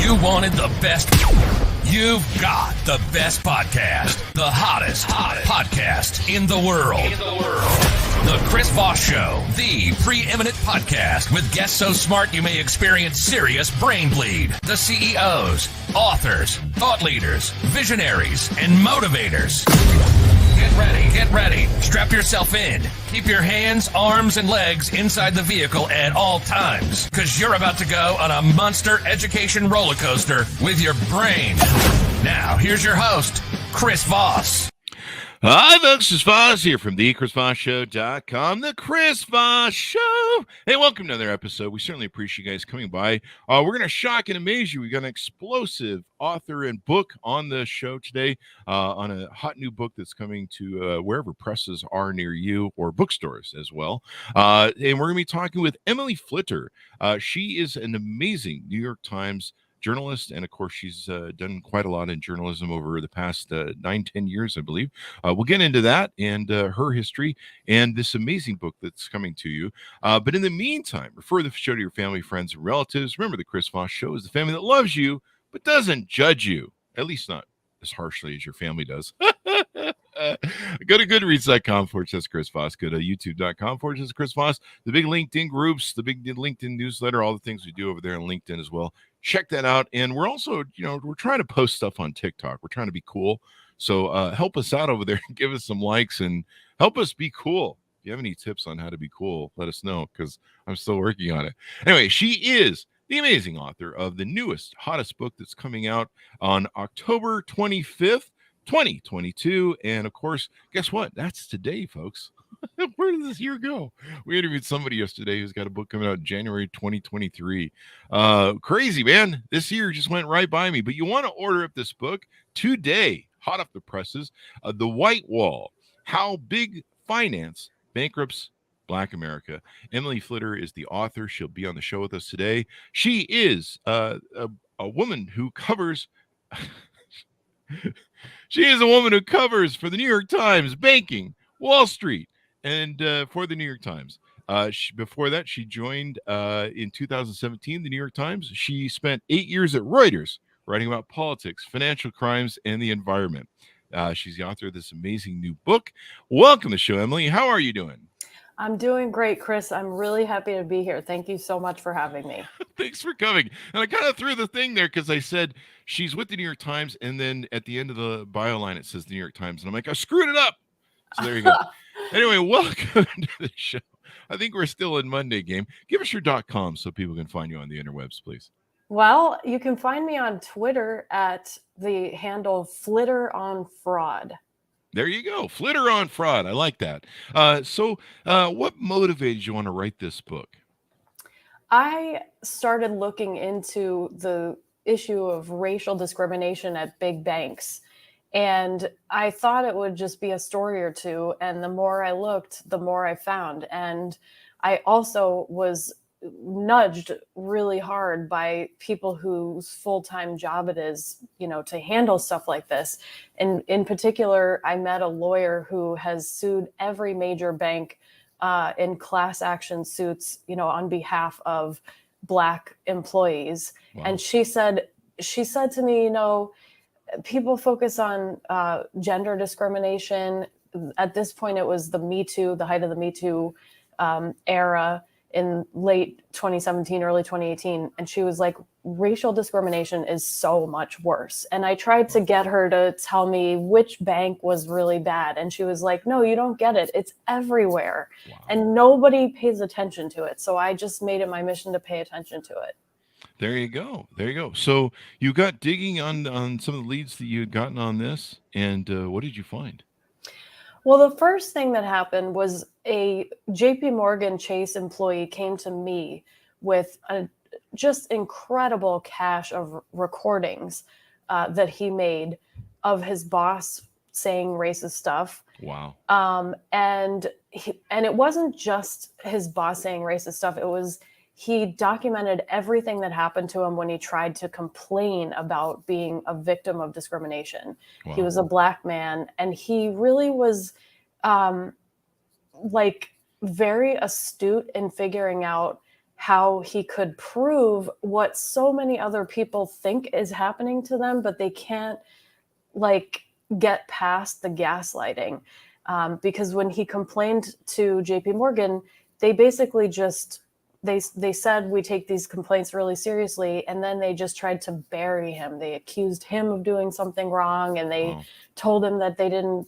You wanted the best. You've got the best podcast. The hottest podcast in the world. The Chris Voss Show, the preeminent podcast with guests so smart you may experience serious brain bleed. The CEOs, authors, thought leaders, visionaries, and motivators. Get ready. Strap yourself in. Keep your hands, arms, and legs inside the vehicle at all times, because you're about to go on a monster education roller coaster with your brain. Now, here's your host, Chris Voss. Hi, folks. Chris Voss here from the ChrisVossShow.com, the Chris Voss Show. Hey, welcome to another episode. We certainly appreciate you guys coming by. We're going to shock and amaze you. We got an explosive author and book on the show today, on a hot new book that's coming to wherever presses are near you, or bookstores as well. And we're going to be talking with Emily Flitter. She is an amazing New York Times journalist, and of course she's done quite a lot in journalism over the past 9-10 years, I believe. We'll get into that and her history and this amazing book that's coming to you. But in the meantime, refer the show to your family, friends, and relatives. Remember, the Chris Voss Show is the family that loves you but doesn't judge you, at least not as harshly as your family does. Go to goodreads.com/Chris Voss. Go to youtube.com/Chris Voss. The big LinkedIn groups, the big LinkedIn newsletter, all the things we do over there on LinkedIn as well. Check that out. And we're also, we're trying to post stuff on TikTok. We're trying to be cool. So help us out over there. Give us some likes and help us be cool. If you have any tips on how to be cool, let us know, because I'm still working on it. Anyway, she is the amazing author of the newest, hottest book that's coming out on October 25th, 2022. And of course, guess what? That's today, folks. Where did this year go? We interviewed somebody yesterday who's got a book coming out in January 2023. Crazy, man. This year just went right by me. But you want to order up this book today, hot off the presses. The White Wall, How Big Finance Bankrupts Black America. Emily Flitter is the author. She'll be on the show with us today. She is a woman who covers... She is a woman who covers for the New York Times banking, Wall Street, and for the New York Times. Before that, she joined in 2017 the New York Times. She spent 8 years at Reuters writing about politics, financial crimes, and the environment. She's the author of this amazing new book. Welcome to the show, Emily. How are you doing? I'm doing great, Chris. I'm really happy to be here. Thank you so much for having me. Thanks for coming. And I kind of threw the thing there because I said she's with the New York Times, and then at the end of the bio line it says the New York Times, and I'm like, I screwed it up. So there you go. Anyway, welcome to the show. I think we're still in Monday game. Give us your .com so people can find you on the interwebs, please. Well, you can find me on Twitter at the handle Flitter on Fraud. There you go. Flitter on Fraud. I like that. So what motivated you want to write this book? I started looking into the issue of racial discrimination at big banks, and I thought it would just be a story or two. And the more I looked, the more I found. And I also was nudged really hard by people whose full-time job it is, to handle stuff like this. And in particular, I met a lawyer who has sued every major bank in class action suits, on behalf of Black employees. Wow. And she said to me, people focus on gender discrimination. At this point, it was the Me Too, the height of the Me Too era in late 2017, early 2018. And she was like, racial discrimination is so much worse. And I tried to get her to tell me which bank was really bad. And she was like, no, you don't get it. It's everywhere. Wow. And nobody pays attention to it. So I just made it my mission to pay attention to it. There you go. There you go. So you got digging on some of the leads that you had gotten on this. And what did you find? Well, the first thing that happened was a JP Morgan Chase employee came to me with a just incredible cache of recordings that he made of his boss saying racist stuff. Wow. And it wasn't just his boss saying racist stuff. It was, he documented everything that happened to him when he tried to complain about being a victim of discrimination. Wow. He was a Black man, and he really was like very astute in figuring out how he could prove what so many other people think is happening to them, but they can't like get past the gaslighting. Because when he complained to JP Morgan, they basically just they said, we take these complaints really seriously, and then they just tried to bury him. They accused him of doing something wrong, and they told him that they didn't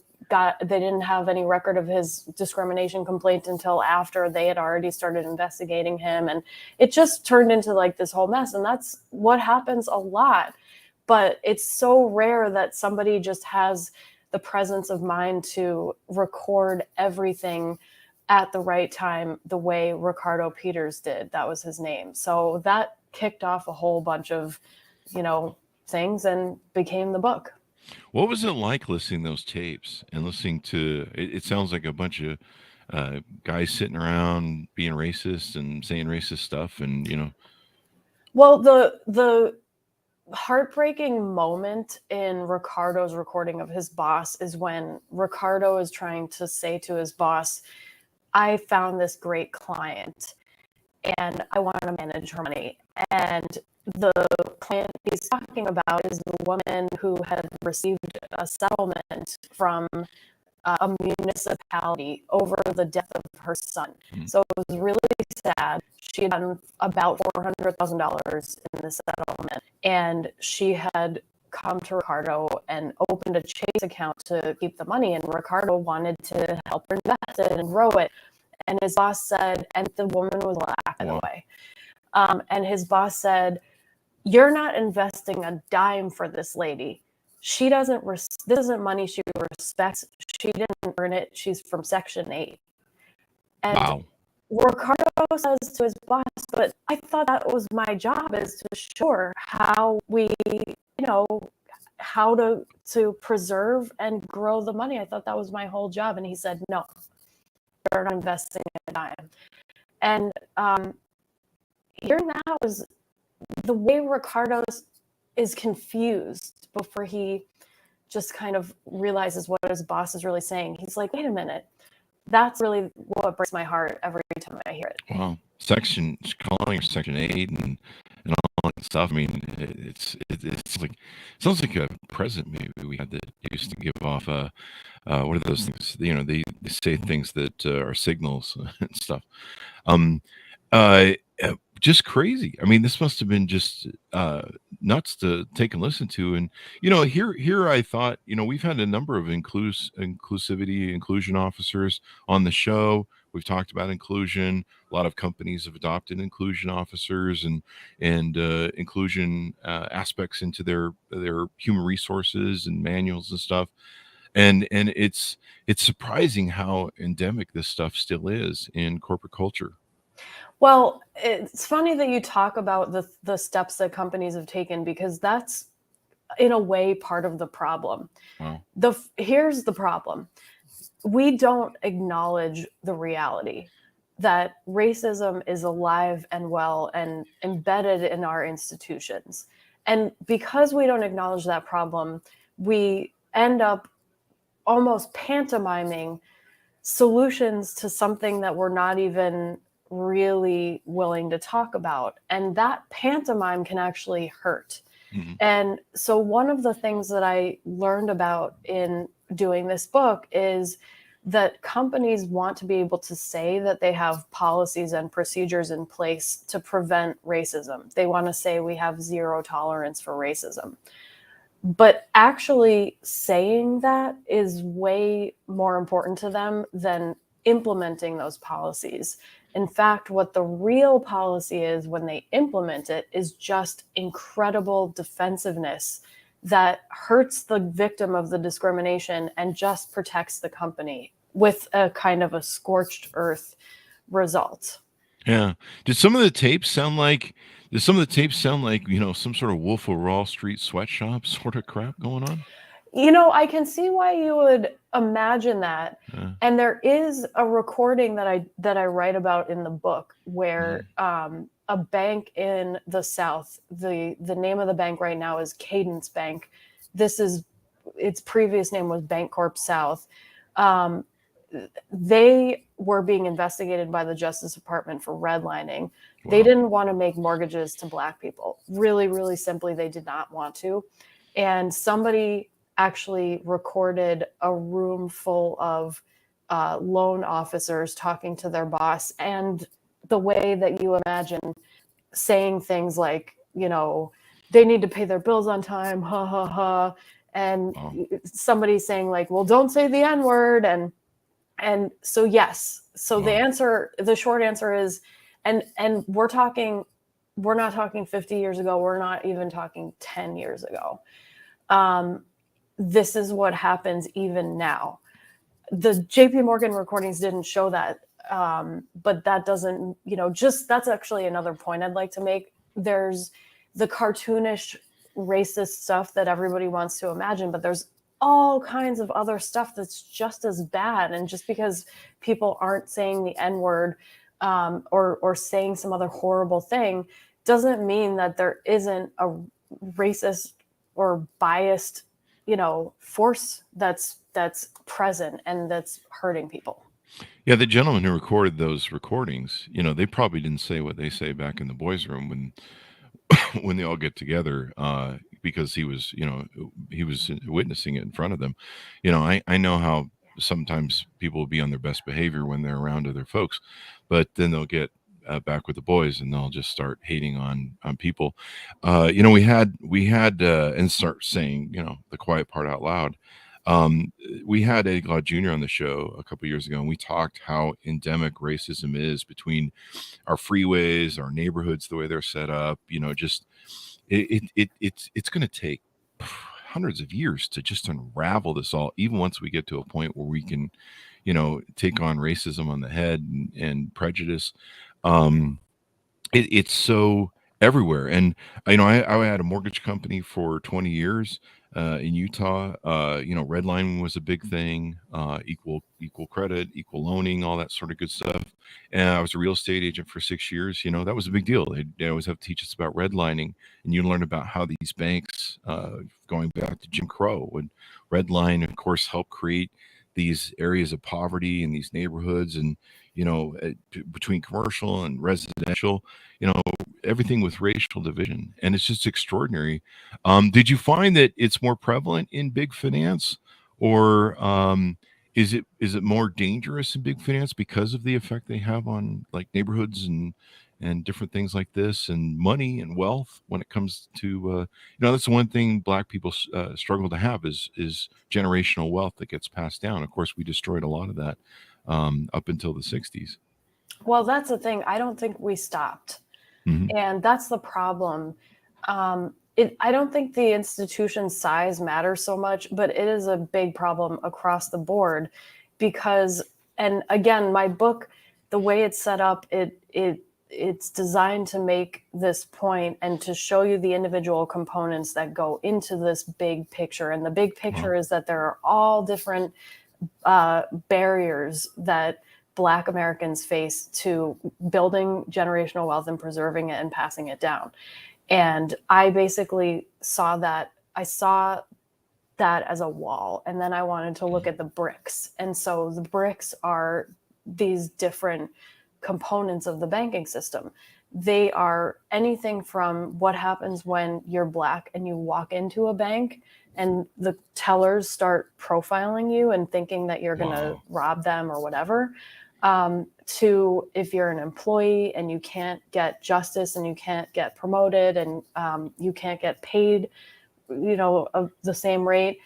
have any record of his discrimination complaint until after they had already started investigating him. And it just turned into like this whole mess. And that's what happens a lot. But it's so rare that somebody just has the presence of mind to record everything at the right time, the way Ricardo Peters did. That was his name. So that kicked off a whole bunch of, things and became the book. What was it like listening to those tapes and listening to it sounds like a bunch of guys sitting around being racist and saying racist stuff and Well, the heartbreaking moment in Ricardo's recording of his boss is when Ricardo is trying to say to his boss, I found this great client and I want to manage her money. And the client he's talking about is the woman who had received a settlement from a municipality over the death of her son. So it was really sad. She had gotten about $400,000 in the settlement, and she had come to Ricardo and opened a Chase account to keep the money, and Ricardo wanted to help her invest it and grow it. And his boss said, and the woman was black, by the way, and his boss said, you're not investing a dime for this lady. She doesn't, this isn't money she respects. She didn't earn it. She's from Section 8. And Ricardo says to his boss, but I thought that was my job, is to assure how we, how to preserve and grow the money. I thought that was my whole job. And he said, no, you're not investing a dime. And hearing that was the way Ricardo is confused before he just kind of realizes what his boss is really saying. He's like, wait a minute. That's really what breaks my heart every time I hear it. Wow. Calling her Section 8 and all that stuff. I mean, it's like, sounds like a present maybe we had that used to give off, what are those things? They say things that are signals and stuff. Just crazy. I mean, this must have been just nuts to take and listen to. And here I thought, we've had a number of inclusion officers on the show. We've talked about inclusion. A lot of companies have adopted inclusion officers and inclusion aspects into their human resources and manuals and stuff. And it's surprising how endemic this stuff still is in corporate culture. Well, it's funny that you talk about the steps that companies have taken, because that's in a way part of the problem. Wow. Here's the problem. We don't acknowledge the reality that racism is alive and well and embedded in our institutions. And because we don't acknowledge that problem, we end up almost pantomiming solutions to something that we're not even really willing to talk about. And that pantomime can actually hurt. Mm-hmm. And so one of the things that I learned about in doing this book is that companies want to be able to say that they have policies and procedures in place to prevent racism. They want to say we have zero tolerance for racism. But actually saying that is way more important to them than implementing those policies. In fact, what the real policy is when they implement it is just incredible defensiveness that hurts the victim of the discrimination and just protects the company with a kind of a scorched earth result. Yeah. Did some of the tapes sound like, some sort of Wolf of Wall Street sweatshop sort of crap going on? I can see why you would imagine that. Yeah. And there is a recording that I write about in the book where a bank in the South, the name of the bank right now is Cadence Bank. Its previous name was Bancorp South. They were being investigated by the Justice Department for redlining. Wow. They didn't want to make mortgages to Black people. Really, really simply, they did not want to. And somebody actually recorded a room full of loan officers talking to their boss, and the way that you imagine saying things like, they need to pay their bills on time, ha ha ha. And somebody saying like, well, don't say the N word. And so, yes. So the short answer is, and we're not talking 50 years ago. We're not even talking 10 years ago. This is what happens even now. The JP Morgan recordings didn't show that. But that doesn't, that's actually another point I'd like to make. There's the cartoonish racist stuff that everybody wants to imagine, but there's all kinds of other stuff that's just as bad. And just because people aren't saying the N word or saying some other horrible thing doesn't mean that there isn't a racist or biased, force that's present and that's hurting people. Yeah, the gentleman who recorded those recordings, they probably didn't say what they say back in the boys' room when they all get together, because he was witnessing it in front of them. I know how sometimes people will be on their best behavior when they're around other folks, but then they'll get back with the boys and they'll just start hating on people. We had and start saying, the quiet part out loud. We had Eddie Glaude Jr. on the show a couple of years ago, and we talked how endemic racism is between our freeways, our neighborhoods, the way they're set up. Just it's going to take hundreds of years to just unravel this all, even once we get to a point where we can, take on racism on the head and prejudice. It's so everywhere. And, I had a mortgage company for 20 years. In Utah, redlining was a big thing, equal credit, equal loaning, all that sort of good stuff. And I was a real estate agent for 6 years. That was a big deal. They always have to teach us about redlining, and you learn about how these banks, going back to Jim Crow, would redline, of course, help create these areas of poverty in these neighborhoods, and between commercial and residential, everything with racial division. And it's just extraordinary. Did you find that it's more prevalent in big finance, or is it more dangerous in big finance because of the effect they have on like neighborhoods and different things like this, and money and wealth when it comes to that's the one thing Black people struggle to have is generational wealth that gets passed down. Of course, we destroyed a lot of that up until the 60s. Well, that's the thing. I don't think we stopped. Mm-hmm. And that's the problem. I don't think the institution size matters so much, but it is a big problem across the board because, and again, my book, the way it's set up, it's designed to make this point and to show you the individual components that go into this big picture. And the big picture is that there are all different barriers that Black Americans face to building generational wealth and preserving it and passing it down. And I basically saw that as a wall. And then I wanted to look at the bricks. And so the bricks are these different components of the banking system. They are anything from what happens when you're Black and you walk into a bank and the tellers start profiling you and thinking that you're going to rob them or whatever, to if you're an employee and you can't get justice and you can't get promoted and you can't get paid, of the same rate,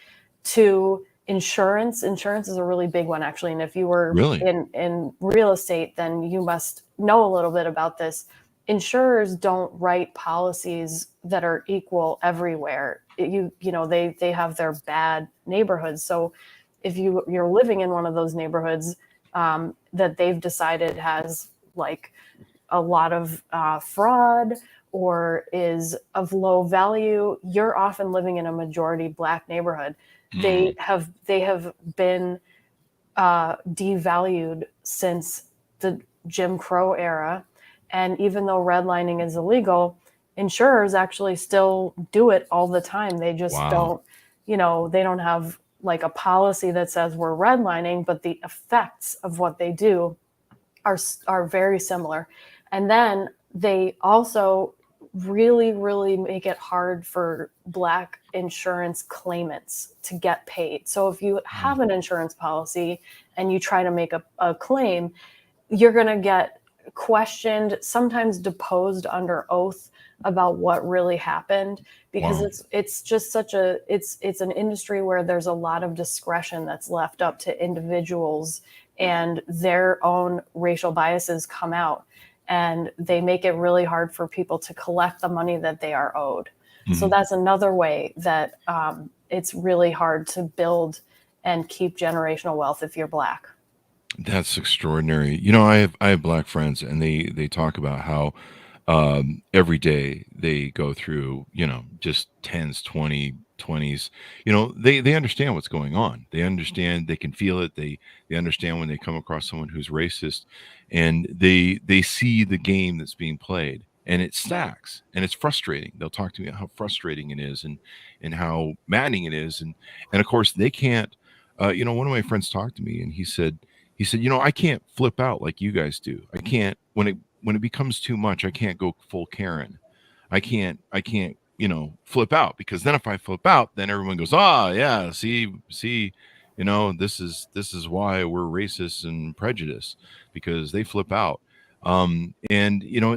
to insurance. Insurance is a really big one, actually. And if you were in real estate, then you must know a little bit about this. Insurers don't write policies that are equal everywhere. They have their bad neighborhoods. So if you're living in one of those neighborhoods that they've decided has like a lot of fraud or is of low value, you're often living in a majority Black neighborhood. They have been devalued since the Jim Crow era. And even though redlining is illegal, insurers actually still do it all the time. They just don't, they don't have like a policy that says we're redlining, but the effects of what they do are very similar. And then they also really, really make it hard for Black insurance claimants to get paid. So if you have an insurance policy and you try to make a claim, you're going to get questioned, sometimes deposed under oath about what really happened, because it's just such a it's an industry where there's a lot of discretion that's left up to individuals, and their own racial biases come out, and they make it really hard for people to collect the money that they are owed. So that's another way that it's really hard to build and keep generational wealth if you're Black. That's extraordinary. I have Black friends, and they talk about how every day they go through, just 10s, 20s. They understand what's going on. They understand, they can feel it. They understand when they come across someone who's racist, and they see the game that's being played, and it stacks, and it's frustrating. They'll talk to me about how frustrating it is, and how maddening it is. And of course they can't, one of my friends talked to me, and he said, I can't flip out like you guys do. I can't, when it becomes too much, I can't go full Karen. I can't, flip out, because then if I flip out, then everyone goes, yeah, see, this is why we're racist and prejudiced, because they flip out. And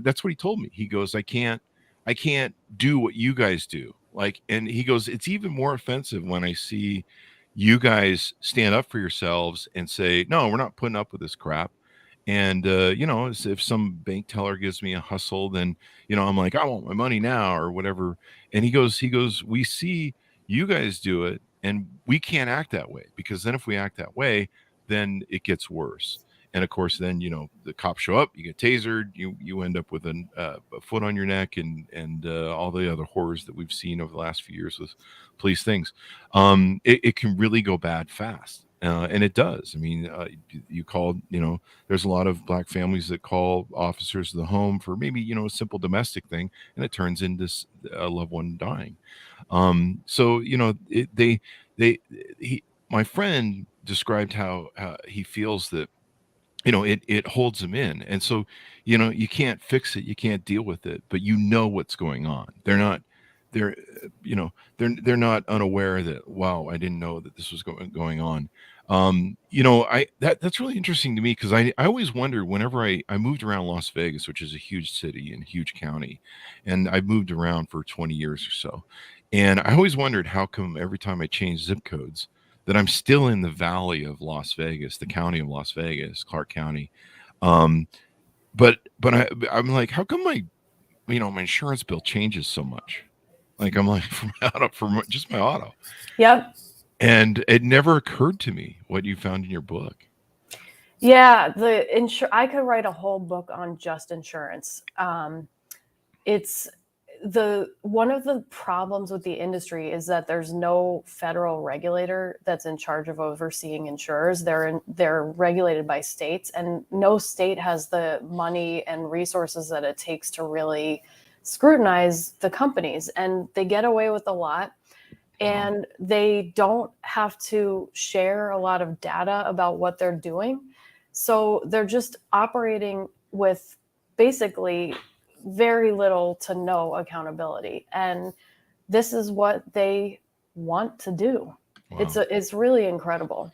that's what he told me. He goes, I can't do what you guys do. And he goes, it's even more offensive when I see you guys stand up for yourselves and say, no, we're not putting up with this crap. And, if some bank teller gives me a hustle, then, I'm like, I want my money now or whatever. And he goes, we see you guys do it, and we can't act that way, because then if we act that way, then it gets worse. And of course, then, the cops show up, you get tasered, you end up with a foot on your neck, and all the other horrors that we've seen over the last few years with police things. It can really go bad fast. And it does. I mean, you called, there's a lot of Black families that call officers to the home for maybe, a simple domestic thing, and it turns into a loved one dying. So, my friend described how he feels that, it holds them in. And so, you can't fix it, you can't deal with it, but what's going on. They're not unaware that, wow, I didn't know that this was going on. That's really interesting to me, because I always wondered, whenever I moved around Las Vegas, which is a huge city and huge county, and I moved around for 20 years or so. And I always wondered, how come every time I change zip codes that I'm still in the valley of Las Vegas, the county of Las Vegas, Clark County. But I'm like, how come my insurance bill changes so much? Like, I'm like, for just my auto. Yep. And it never occurred to me what you found in your book. Yeah, I could write a whole book on just insurance. It's one of the problems with the industry is that there's no federal regulator that's in charge of overseeing insurers. They're regulated by states, and no state has the money and resources that it takes to really scrutinize the companies, and they get away with a lot. And they don't have to share a lot of data about what they're doing. So they're just operating with basically very little to no accountability. And this is what they want to do. Wow. It's really incredible.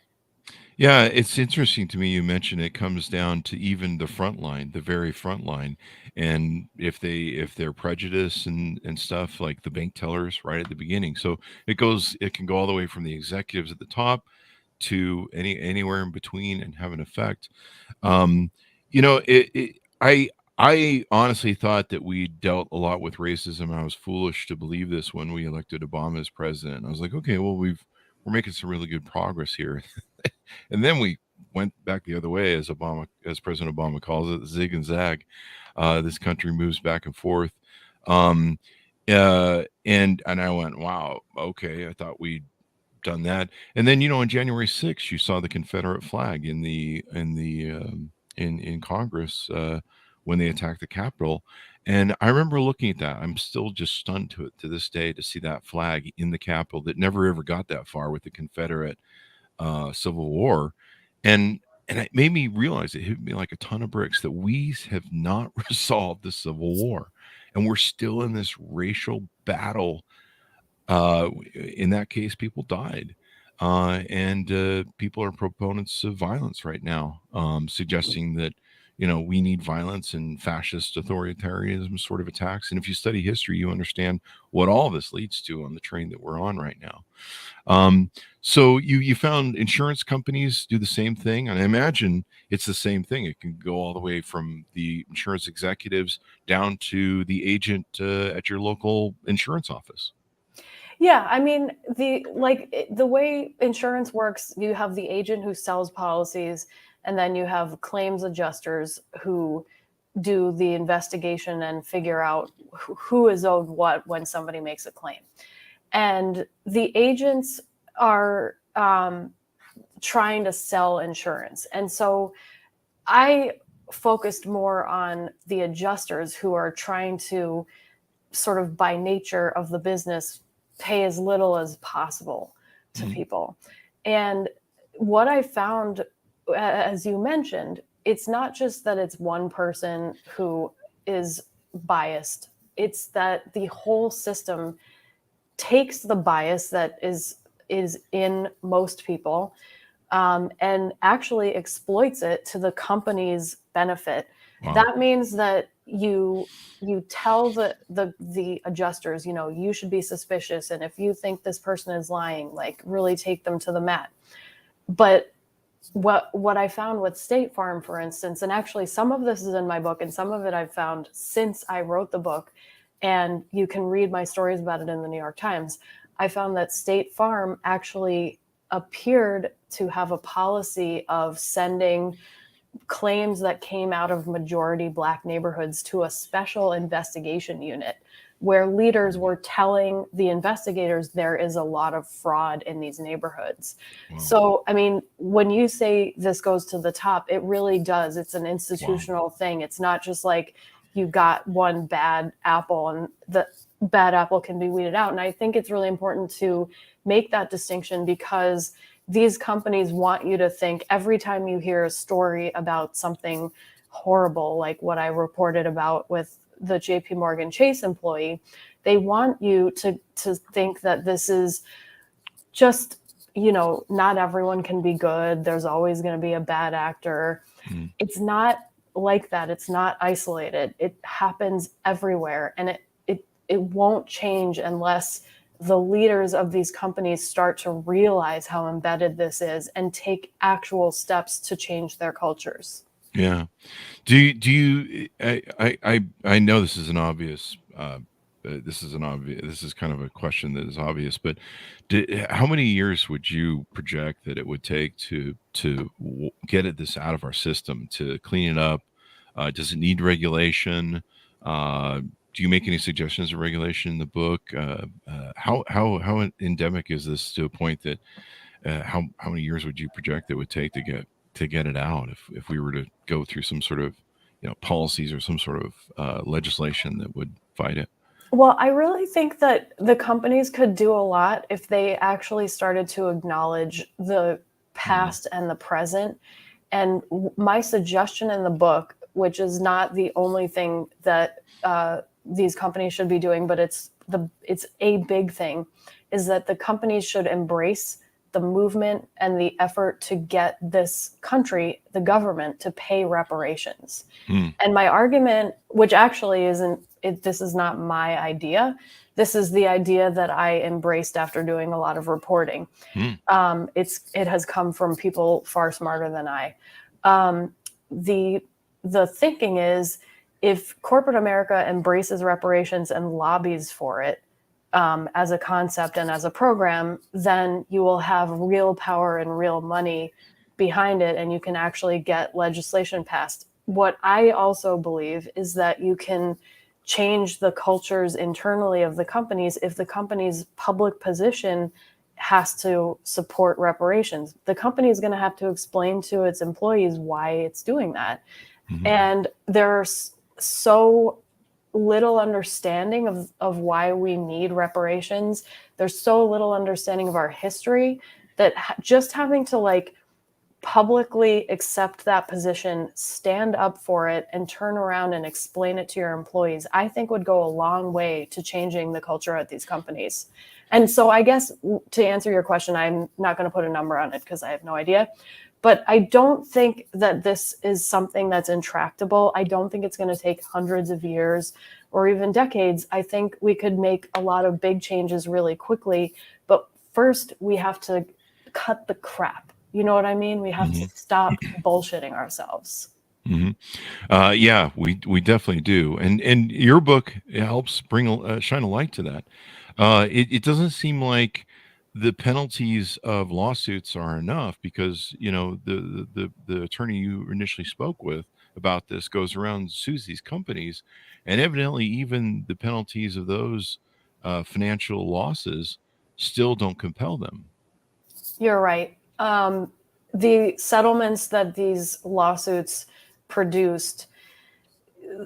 Yeah, it's interesting to me. You mentioned it comes down to even the front line, the very front line. And if they're prejudiced and stuff, like the bank tellers right at the beginning. So it can go all the way from the executives at the top to anywhere in between, and have an effect. I honestly thought that we dealt a lot with racism. I was foolish to believe this when we elected Obama as president. I was like, okay, well, we're making some really good progress here. And then we went back the other way, as President Obama calls it, zig and zag. This country moves back and forth. And I went, wow, okay. I thought we'd done that. And then, on January 6th, you saw the Confederate flag in Congress when they attacked the Capitol. And I remember looking at that. I'm still just stunned to this day to see that flag in the Capitol that never ever got that far with the Confederate Civil War. And And it made me realize, it hit me like a ton of bricks, that we have not resolved the Civil War. And we're still in this racial battle. In that case, people died. And people are proponents of violence right now, suggesting that, we need violence and fascist authoritarianism sort of attacks. And if you study history, you understand what all this leads to on the train that we're on right now. So you found insurance companies do the same thing, and I imagine it's the same thing. It can go all the way from the insurance executives down to the agent at your local insurance office. Yeah, I mean, the way insurance works, you have the agent who sells policies, and then you have claims adjusters who do the investigation and figure out who is owed what when somebody makes a claim. And the agents are trying to sell insurance. And so I focused more on the adjusters who are trying to, sort of by nature of the business, pay as little as possible to people. And what I found, as you mentioned, it's not just that it's one person who is biased. It's that the whole system takes the bias that is in most people, and actually exploits it to the company's benefit. Wow. That means that you tell the adjusters, you should be suspicious, and if you think this person is lying, like, really take them to the mat. But what I found with State Farm, for instance, and actually some of this is in my book and some of it I've found since I wrote the book, and you can read my stories about it in the New York Times, I found that State Farm actually appeared to have a policy of sending claims that came out of majority Black neighborhoods to a special investigation unit, where leaders were telling the investigators there is a lot of fraud in these neighborhoods. Wow. So, I mean, when you say this goes to the top, it really does. It's an institutional thing. It's not just like you got one bad apple and the bad apple can be weeded out. And I think it's really important to make that distinction, because these companies want you to think every time you hear a story about something horrible, like what I reported about with the JP Morgan Chase employee, they want you to think that this is just, not everyone can be good. There's always going to be a bad actor. It's not like that. It's not isolated. It happens everywhere. And it won't change unless the leaders of these companies start to realize how embedded this is and take actual steps to change their cultures. Yeah. Do you, I know this is an obvious, this is kind of a question that is obvious, but how many years would you project that it would take to get this out of our system, to clean it up? Does it need regulation? Do you make any suggestions of regulation in the book? How endemic is this to a point that how many years would you project it would take to get it out if we were to go through some sort of policies or some sort of legislation that would fight it? Well, I really think that the companies could do a lot if they actually started to acknowledge the past and the present. And my suggestion in the book, which is not the only thing that these companies should be doing, but it's a big thing, is that the companies should embrace the movement and the effort to get this country, the government, to pay reparations. And my argument, which actually this is not my idea. This is the idea that I embraced after doing a lot of reporting. It has come from people far smarter than I. The thinking is, if corporate America embraces reparations and lobbies for it as a concept and as a program, then you will have real power and real money behind it, and you can actually get legislation passed. What I also believe is that you can change the cultures internally of the companies if the company's public position has to support reparations. The company is going to have to explain to its employees why it's doing that. And there's so little understanding of why we need reparations. There's so little understanding of our history that just having to publicly accept that position, stand up for it, and turn around and explain it to your employees, I think would go a long way to changing the culture at these companies. And so I guess to answer your question, I'm not going to put a number on it because I have no idea. But I don't think that this is something that's intractable. I don't think it's going to take hundreds of years or even decades. I think we could make a lot of big changes really quickly. But first, we have to cut the crap. You know what I mean? We have to stop bullshitting ourselves. Yeah, we definitely do. And your book helps bring shine a light to that. It doesn't seem like the penalties of lawsuits are enough because, you know, the attorney you initially spoke with about this goes around and sues these companies, and evidently even the penalties of those financial losses still don't compel them. You're right. The settlements that these lawsuits produced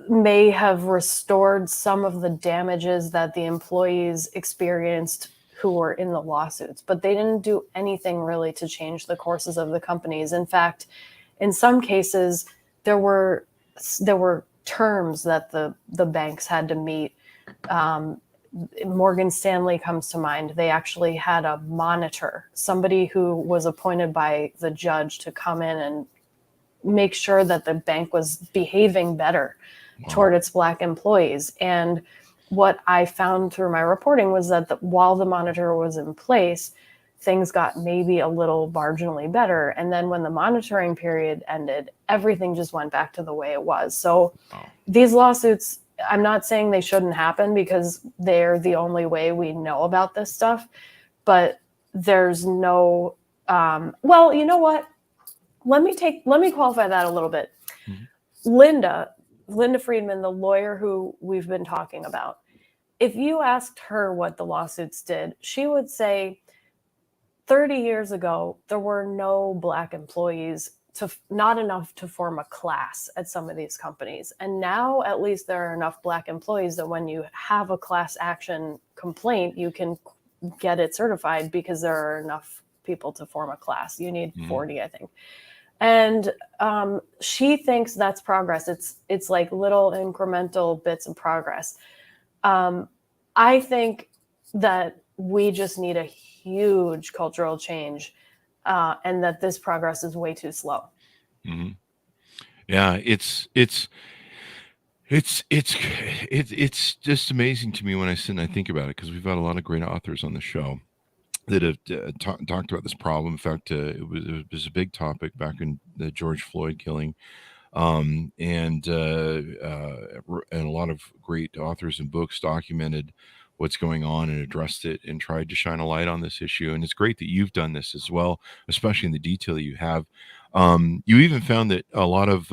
may have restored some of the damages that the employees experienced who were in the lawsuits, but they didn't do anything really to change the courses of the companies. In fact, in some cases, there were terms that the banks had to meet. Morgan Stanley comes to mind. They actually had a monitor, somebody who was appointed by the judge to come in and make sure that the bank was behaving better toward its Black employees. And what I found through my reporting was that while the monitor was in place, things got maybe a little marginally better. And then when the monitoring period ended, everything just went back to the way it was. So these lawsuits, I'm not saying they shouldn't happen because they're the only way we know about this stuff, but there's no, well, you know what? Let me qualify that a little bit. Linda Friedman, the lawyer who we've been talking about, if you asked her what the lawsuits did, she would say 30 years ago, there were no Black employees, not enough to form a class at some of these companies. And now at least there are enough Black employees that when you have a class action complaint, you can get it certified because there are enough people to form a class. You need 40, I think. And she thinks that's progress. It's like little incremental bits of progress. I think that we just need a huge cultural change, and that this progress is way too slow. Yeah, it's just amazing to me when I sit and I think about it, because we've had a lot of great authors on the show that have talked about this problem. In fact, it was a big topic back in the George Floyd killing, and a lot of great authors and books documented what's going on and addressed it and tried to shine a light on this issue. And it's great that you've done this as well, especially in the detail that you have. You even found that a lot of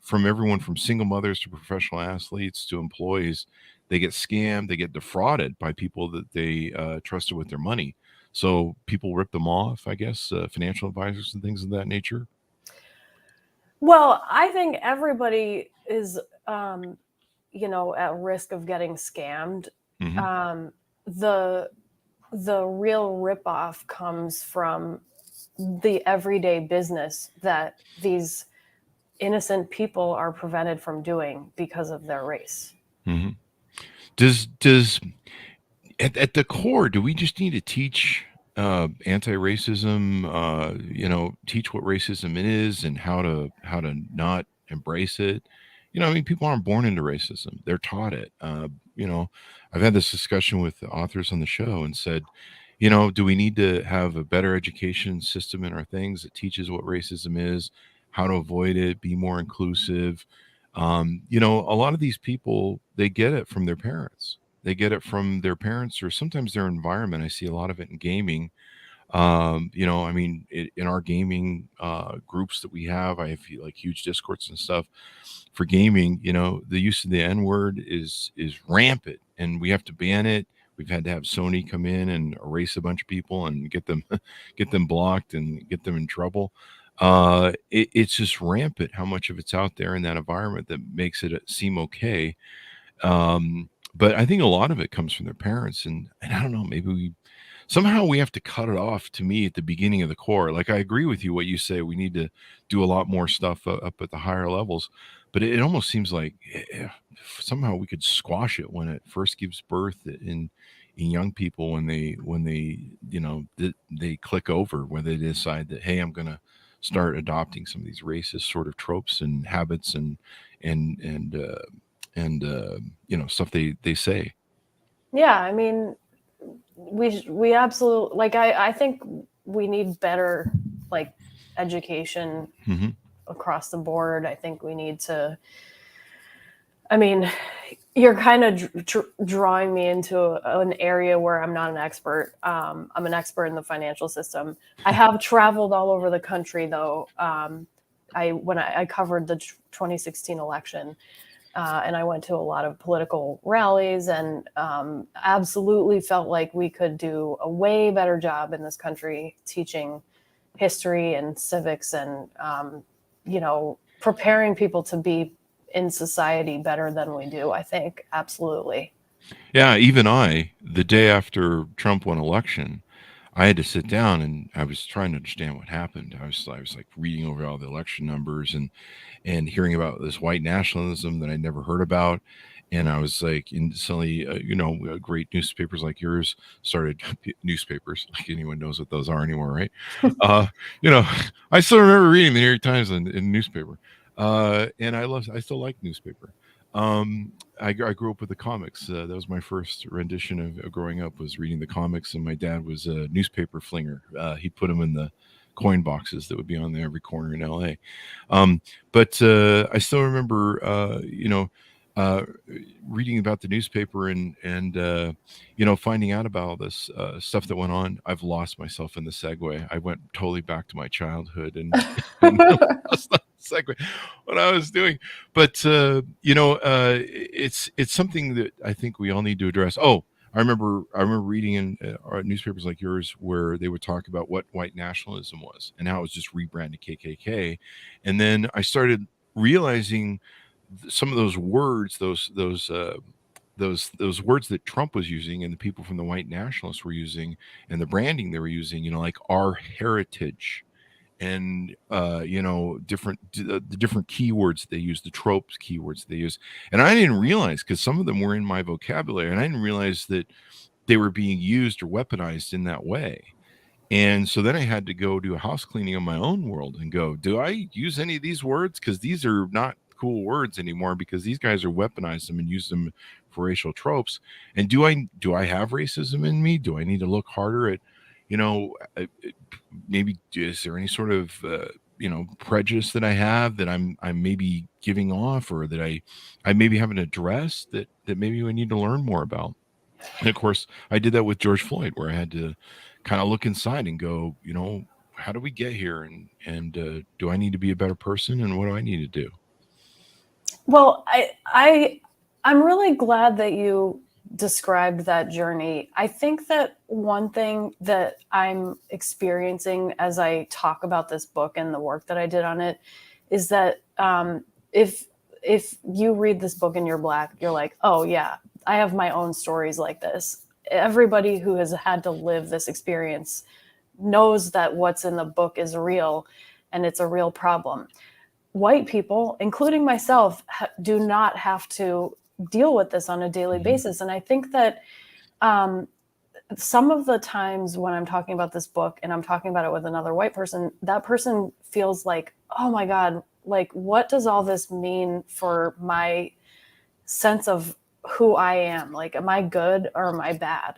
from everyone from single mothers to professional athletes to employees, they get scammed, they get defrauded by people that they trusted with their money. So people rip them off, I guess, financial advisors and things of that nature. Well, I think everybody is, at risk of getting scammed. The real ripoff comes from the everyday business that these innocent people are prevented from doing because of their race. Does at the core, do we just need to teach anti-racism? Teach what racism is and how to not embrace it. People aren't born into racism; they're taught it. I've had this discussion with the authors on the show and said, do we need to have a better education system in our things that teaches what racism is, how to avoid it, be more inclusive? A lot of these people, they get it from their parents. They get it from their parents or sometimes their environment. I see a lot of it in gaming. In our gaming groups that we have, I have like huge discords and stuff for gaming. The use of the N-word is rampant, and we have to ban it. We've had to have Sony come in and erase a bunch of people and get them blocked and get them in trouble. It's just rampant how much of it's out there in that environment that makes it seem okay. But I think a lot of it comes from their parents, and I don't know, maybe we have to cut it off, to me, at the beginning of the core. Like, I agree with you what you say. We need to do a lot more stuff up at the higher levels, but it almost seems like somehow we could squash it when it first gives birth in young people, when they they click over, when they decide that, hey, I'm going to start adopting some of these racist sort of tropes and habits and stuff they say. Yeah, I mean, we absolutely, like, I think we need better, like, education Mm-hmm. across the board. I think we need to, I mean, you're kind of drawing me into an area where I'm not an expert. I'm an expert in the financial system. I have traveled all over the country, though. When I covered the 2016 election, and I went to a lot of political rallies, and absolutely felt like we could do a way better job in this country teaching history and civics, and preparing people to be in society better than we do. I think absolutely. Yeah, even the day after Trump won election, I had to sit down and I was trying to understand what happened. I was like reading over all the election numbers and hearing about this white nationalism that I never heard about. And I was like, and suddenly, great newspapers like yours started, newspapers, like anyone knows what those are anymore, right? I still remember reading the New York Times in newspaper. And I still like newspaper. I grew up with the comics. That was my first rendition of growing up, was reading the comics. And my dad was a newspaper flinger. He'd put them in the coin boxes that would be on there every corner in LA. But I still remember, reading about the newspaper and finding out about all this stuff that went on. I've lost myself in the segue. I went totally back to my childhood and lost the segue what I was doing. But it's something that I think we all need to address. Oh, I remember reading in newspapers like yours where they would talk about what white nationalism was and how it was just rebranded KKK, and then I started realizing some of those words, those words that Trump was using and the people from the white nationalists were using, and the branding they were using, like our heritage, and the different keywords they use, the tropes keywords they use. And I didn't realize, because some of them were in my vocabulary, and I didn't realize that they were being used or weaponized in that way. And so then I had to go do a house cleaning on my own world and go, do I use any of these words? Because these are not cool words anymore, because these guys are weaponized them and use them for racial tropes. And do I have racism in me? Do I need to look harder at, maybe is there any sort of prejudice that I have that I'm maybe giving off, or that I maybe haven't addressed, that maybe we need to learn more about? And of course, I did that with George Floyd, where I had to kind of look inside and go, how do we get here? And do I need to be a better person? And what do I need to do? Well, I'm really glad that you described that journey. I think that one thing that I'm experiencing as I talk about this book and the work that I did on it is that if you read this book and you're Black, you're like, oh yeah, I have my own stories like this. Everybody who has had to live this experience knows that what's in the book is real, and it's a real problem. White people, including myself, do not have to deal with this on a daily basis. And I think that some of the times when I'm talking about this book and I'm talking about it with another white person, that person feels like, oh my God, like, what does all this mean for my sense of who I am? Like, am I good or am I bad?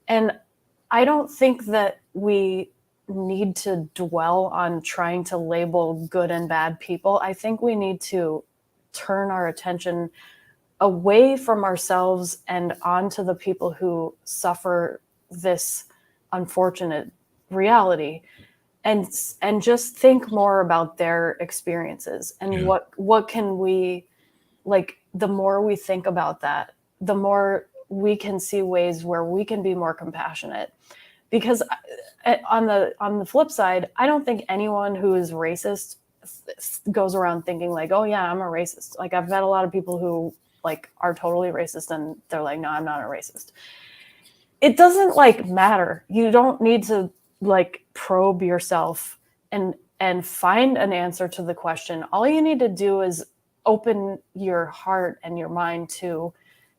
And I don't think that we need to dwell on trying to label good and bad people. I think we need to turn our attention away from ourselves and onto the people who suffer this unfortunate reality, and just think more about their experiences and what can we, like, the more we think about that, the more we can see ways where we can be more compassionate. Because on the flip side, I don't think anyone who is racist goes around thinking like, oh yeah, I'm a racist. Like, I've met a lot of people who like are totally racist and they're like, no, I'm not a racist. It doesn't like matter. You don't need to like probe yourself and find an answer to the question. All you need to do is open your heart and your mind to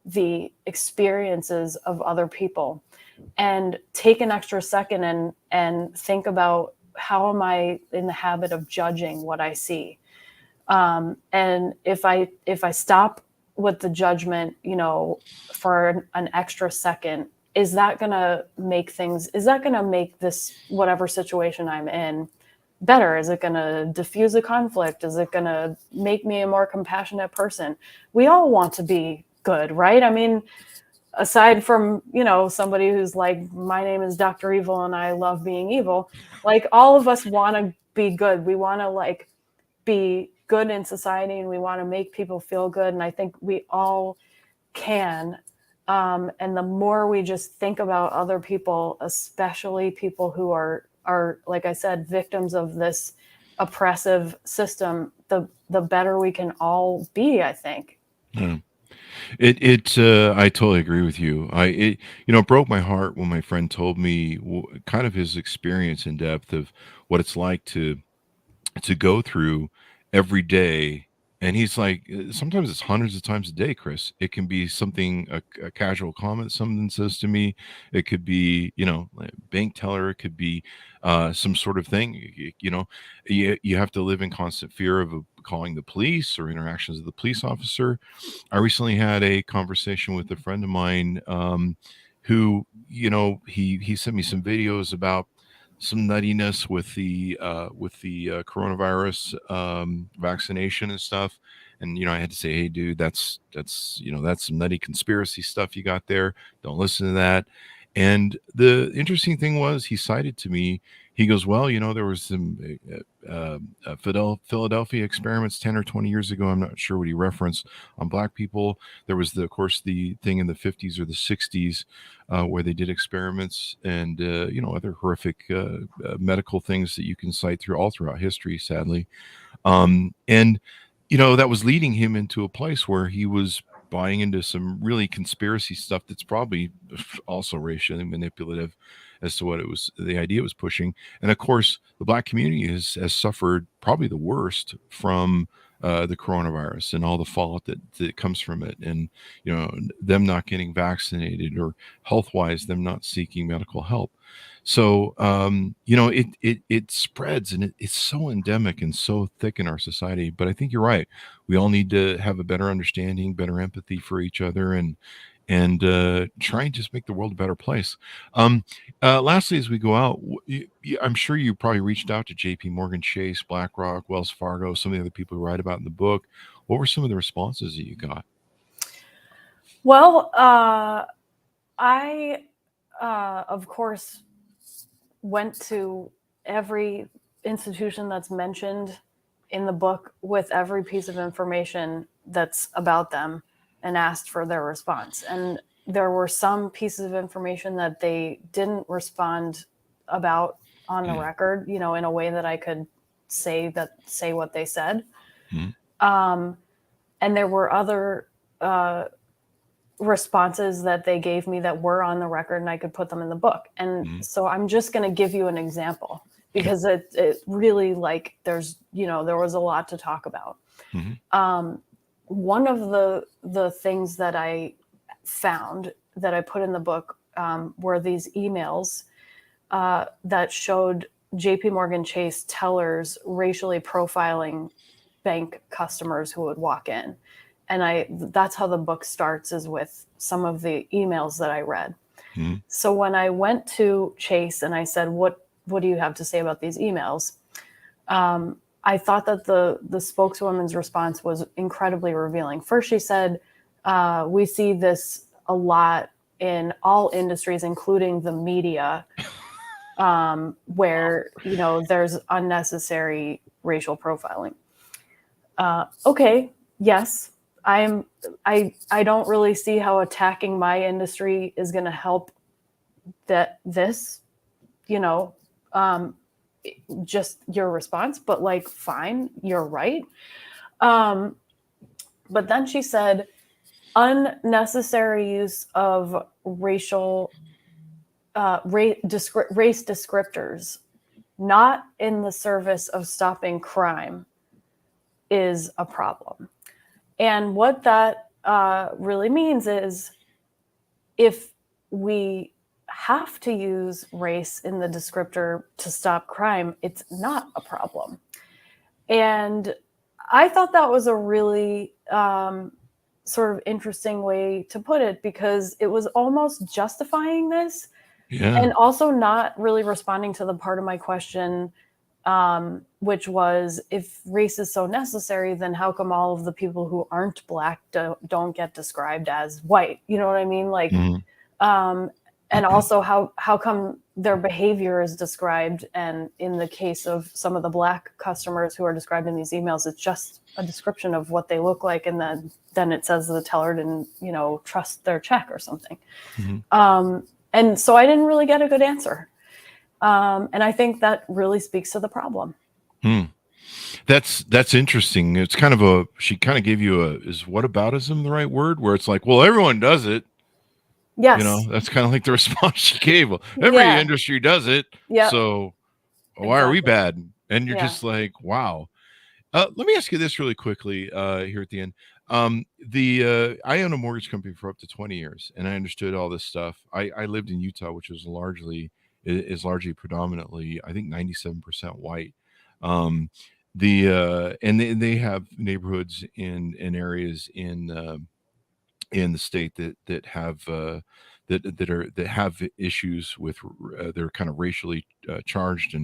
the experiences of other people and take an extra second and think about, how am I in the habit of judging what I see? And if I stop with the judgment, you know, for an extra second, is that going to make this, whatever situation I'm in, better? Is it going to diffuse a conflict? Is it going to make me a more compassionate person? We all want to be good, right? I mean, aside from, you know, somebody who's like, my name is Dr. Evil and I love being evil, like all of us want to be good. We want to like be good in society and we want to make people feel good. And I think we all can. And the more we just think about other people, especially people who are, like I said, victims of this oppressive system, the better we can all be, I think. Yeah. I totally agree with you. It broke my heart when my friend told me kind of his experience in depth of what it's like to go through every day. And he's like, sometimes it's hundreds of times a day, Chris. It can be something, a casual comment someone says to me. It could be, like a bank teller. It could be some sort of thing. You have to live in constant fear of calling the police or interactions with the police officer. I recently had a conversation with a friend of mine who, he sent me some videos about some nuttiness with the coronavirus vaccination and stuff. And I had to say, hey, dude, that's some nutty conspiracy stuff you got there. Don't listen to that. And the interesting thing was, he cited to me, he goes, well, there was some Philadelphia experiments 10 or 20 years ago. I'm not sure what he referenced on black people. There was, of course, the thing in the 50s or the 60s where they did experiments and, other horrific medical things that you can cite throughout history, sadly. And that was leading him into a place where he was buying into some really conspiracy stuff that's probably also racially manipulative as to what the idea was pushing. And of course, the black community has suffered probably the worst from the coronavirus and all the fallout that comes from it. And, them not getting vaccinated, or health-wise, them not seeking medical help. So, it spreads, and it's so endemic and so thick in our society. But I think you're right. We all need to have a better understanding, better empathy for each other, and try and just make the world a better place. Lastly, as we go out, I'm sure you probably reached out to JP Morgan Chase, BlackRock, Wells Fargo, some of the other people who write about in the book. What were some of the responses that you got? Well, I, of course, went to every institution that's mentioned in the book with every piece of information that's about them and asked for their response. And there were some pieces of information that they didn't respond about on the record, in a way that I could say what they said. Mm-hmm. And there were other responses that they gave me that were on the record, and I could put them in the book. And so I'm just going to give you an example, because it really, like, there was a lot to talk about. Mm-hmm. One of the things that I found that I put in the book were these emails that showed JP Morgan Chase tellers racially profiling bank customers who would walk in. And that's how the book starts, is with some of the emails that I read. Mm-hmm. So when I went to Chase and I said, what do you have to say about these emails? I thought that the spokeswoman's response was incredibly revealing. First, she said, we see this a lot in all industries, including the media, where, there's unnecessary racial profiling. Okay, yes. I don't really see how attacking my industry is going to help just your response, but fine, you're right. But then she said, unnecessary use of race descriptors, not in the service of stopping crime, is a problem. And what that really means is, if we have to use race in the descriptor to stop crime, it's not a problem. And I thought that was a really sort of interesting way to put it, because it was almost justifying this, and also not really responding to the part of my question, which was, if race is so necessary, then how come all of the people who aren't Black don't get described as white? You know what I mean? Like, and also how come their behavior is described, and in the case of some of the Black customers who are described in these emails, it's just a description of what they look like, and then it says the teller didn't, trust their check or something. And so I didn't really get a good answer. And I think that really speaks to the problem. That's interesting. It's kind of she kind of gave you is whataboutism the right word? Where it's like, well, everyone does it. Yes. That's kind of like the response she gave. Well, every industry does it. Yep. So why are we bad? And you're just like, wow. Let me ask you this really quickly here at the end. I own a mortgage company for up to 20 years, and I understood all this stuff. I lived in Utah, which is largely predominantly, I think, 97% white. And they have neighborhoods in areas in the state that have that have issues with they're kind of racially charged,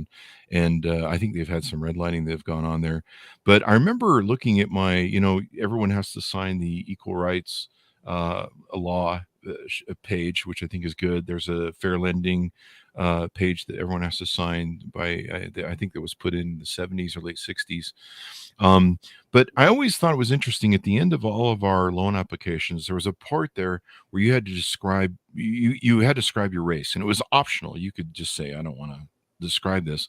and I think they've had some redlining that have gone on there. But I remember looking at my, everyone has to sign the equal rights law page, which I think is good. There's a fair lending page that everyone has to sign by, I think that was put in the 70s or late 60s. But I always thought it was interesting, at the end of all of our loan applications, there was a part there where you had to describe, you had to describe your race, and it was optional. You could just say, I don't want to describe this,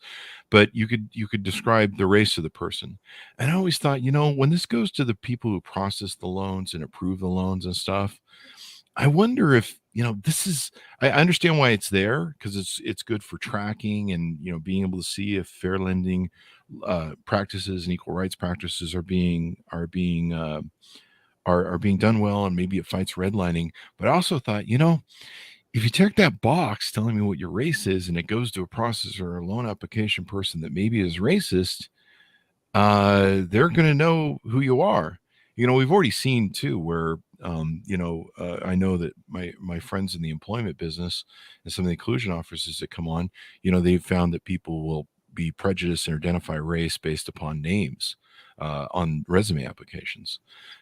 but you could describe the race of the person. And I always thought, when this goes to the people who process the loans and approve the loans and stuff, I wonder if, this is, I understand why it's there, because it's good for tracking and, being able to see if fair lending practices and equal rights practices are being done well, and maybe it fights redlining. But I also thought, if you check that box telling me what your race is, and it goes to a processor or a loan application person that maybe is racist, they're going to know who you are. We've already seen too, where I know that my friends in the employment business and some of the inclusion officers that come on, they've found that people will be prejudiced and identify race based upon names on resume applications.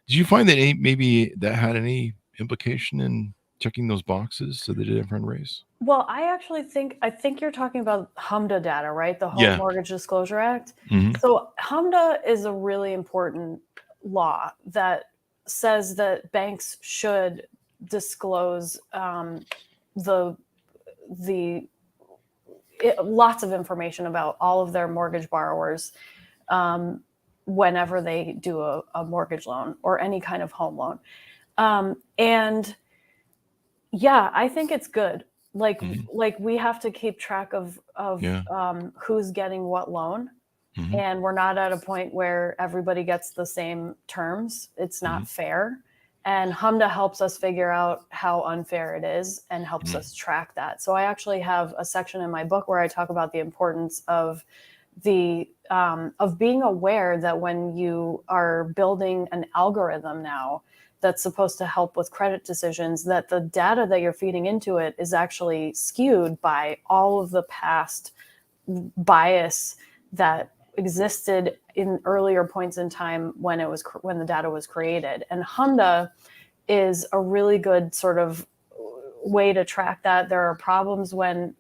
Did you find that maybe that had any implication in checking those boxes so they didn't find race? Well, I think you're talking about HMDA data, right? The Home Mortgage Disclosure Act. Mm-hmm. So HMDA is a really important law that says that banks should disclose lots of information about all of their mortgage borrowers whenever they do a mortgage loan or any kind of home loan. And yeah, I think it's good. Like we have to keep track of who's getting what loan. Mm-hmm. And we're not at a point where everybody gets the same terms. It's not fair. And HMDA helps us figure out how unfair it is and helps us track that. So I actually have a section in my book where I talk about the importance of of being aware that when you are building an algorithm now that's supposed to help with credit decisions, that the data that you're feeding into it is actually skewed by all of the past bias that existed in earlier points in time when the data was created. And HMDA is a really good sort of way to track that. There are problems when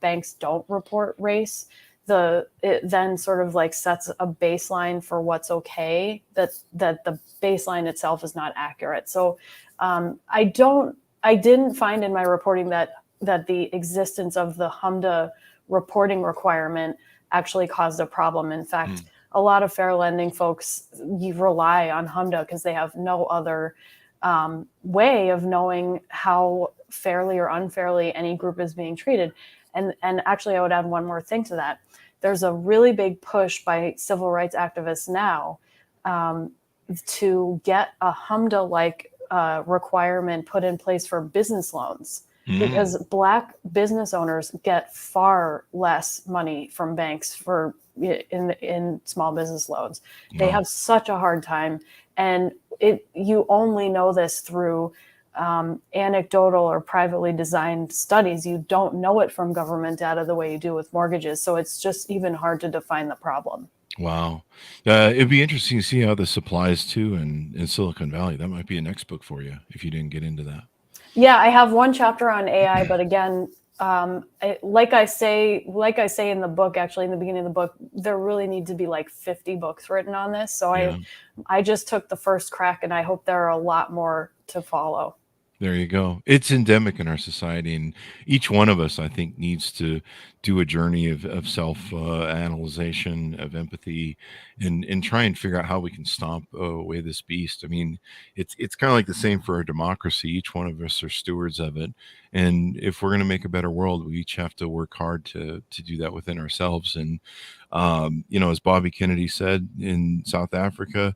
banks don't report race. It then sort of like sets a baseline for what's okay, that the baseline itself is not accurate. So I didn't find in my reporting that the existence of the HMDA reporting requirement actually caused a problem. In fact, a lot of fair lending folks, you rely on HMDA because they have no other way of knowing how fairly or unfairly any group is being treated. And actually, I would add one more thing to that. There's a really big push by civil rights activists now to get a HMDA-like requirement put in place for business loans, because Black business owners get far less money from banks for in small business loans. They have such a hard time, and you only know this through anecdotal or privately designed studies. You don't know it from government data the way you do with mortgages. So it's just even hard to define the problem. Wow. It'd be interesting to see how this applies to in Silicon Valley. That might be a next book for you if you didn't get into that. Yeah, I have one chapter on AI, but again, like I say in the book, actually in the beginning of the book, there really need to be like 50 books written on this. So I just took the first crack, and I hope there are a lot more to follow. There you go. It's endemic in our society, and each one of us, I think, needs to do a journey of self-analyzation, of empathy, and try and figure out how we can stomp away this beast. I mean, it's kind of like the same for our democracy. Each one of us are stewards of it, and if we're going to make a better world, we each have to work hard to do that within ourselves. And as Bobby Kennedy said in South Africa,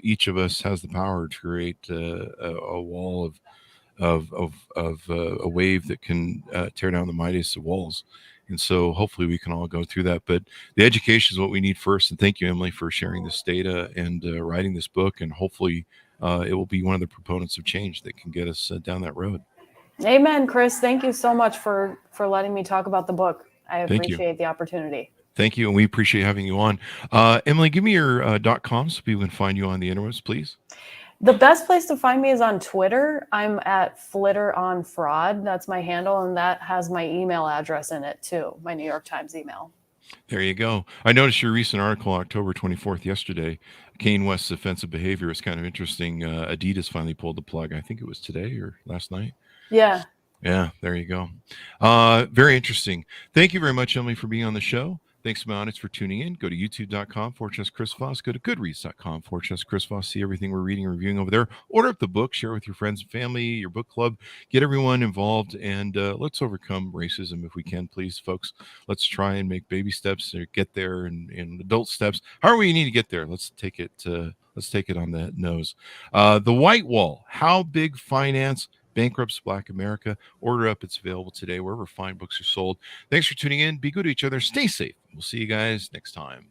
each of us has the power to create a wall of a wave that can tear down the mightiest of walls. And so hopefully we can all go through that. But the education is what we need first. And thank you, Emily, for sharing this data and writing this book. And hopefully it will be one of the proponents of change that can get us down that road. Amen, Chris. Thank you so much for letting me talk about the book. I appreciate the opportunity. Thank you, and we appreciate having you on. Emily, give me your .com so people can find you on the interwebs, please. The best place to find me is on Twitter. I'm at Flitter on Fraud. That's my handle, and that has my email address in it too, my New York Times email. There you go. I noticed your recent article, October 24th, yesterday, Kanye West's offensive behavior is kind of interesting. Adidas finally pulled the plug. I think it was today or last night. Yeah. Yeah, there you go. Very interesting. Thank you very much, Emily, for being on the show. Thanks to my audience for tuning in. Go to youtube.com/Chris Voss. Go to goodreads.com/Chris Voss. See everything we're reading and reviewing over there. Order up the book. Share with your friends and family, your book club. Get everyone involved, and let's overcome racism if we can, please, folks. Let's try and make baby steps or get there, and adult steps. However you need to get there, let's take it on the nose. The White Wall: How Big Finance Bankrupts Black America. Order up. It's available today wherever fine books are sold. Thanks for tuning in. Be good to each other. Stay safe. We'll see you guys next time.